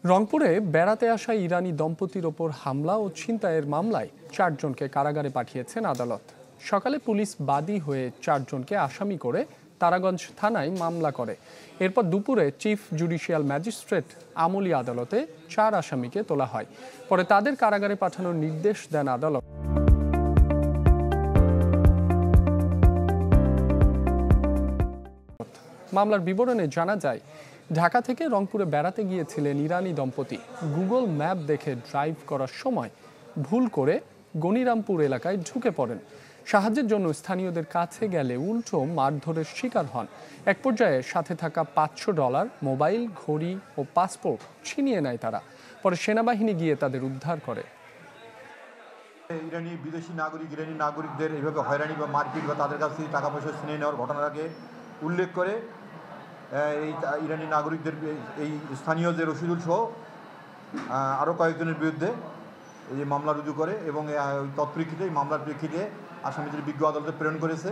রংপুরে বেড়াতে আসা ইরানি দম্পতির ওপর হামলা ও ছিনতাইয়ের মামলায় 4 জনকে কারাগারে পাঠিয়েছেন আদালত। সকালে পুলিশ বাদী হয়ে 4 জনকে আসামি করে তারাগঞ্জ থানায় মামলা করে। এরপর দুপুরে চিফ জুডিশিয়াল ম্যাজিস্ট্রেট আমলি আদালতে 4 আসামিকে তোলা হয়। পরে তাদের কারাগারে পাঠানোর নির্দেশ দেন আদালত। মামলার বিবরণে জানা যায়, ঢাকা থেকে রংপুরে বেড়াতে গিয়েছিলেন ইরানি দম্পতি। গুগল ম্যাপ দেখে ড্রাইভ করার সময় ভুল করে গনিরামপুর এলাকায় ঢুকে পড়েন। সাহায্যের জন্য স্থানীয়দের কাছে গেলে উল্টো মারধরের শিকার হন। এক পর্যায়ে সাথে থাকা $500, মোবাইল, ঘড়ি ও পাসপোর্ট ছিনিয়ে নেয় তারা। পরে সেনাবাহিনী গিয়ে তাদের উদ্ধার করে। বিদেশি নাগরিকদের এইভাবে হয়রানি বা মারপিট বা তাদের কাছ থেকে টাকা পয়সা ছিনিয়ে নেওয়ার ঘটনাটাকে উল্লেখ করে এই ইরানি নাগরিকদের এই স্থানীয় যে রশিদুল সহ আরও কয়েকজনের বিরুদ্ধে এই মামলা রুজু করে এবং তৎপ্রেক্ষিতে এই মামলার প্রেক্ষিতে আসামিদের বিজ্ঞ আদালতে প্রেরণ করেছে।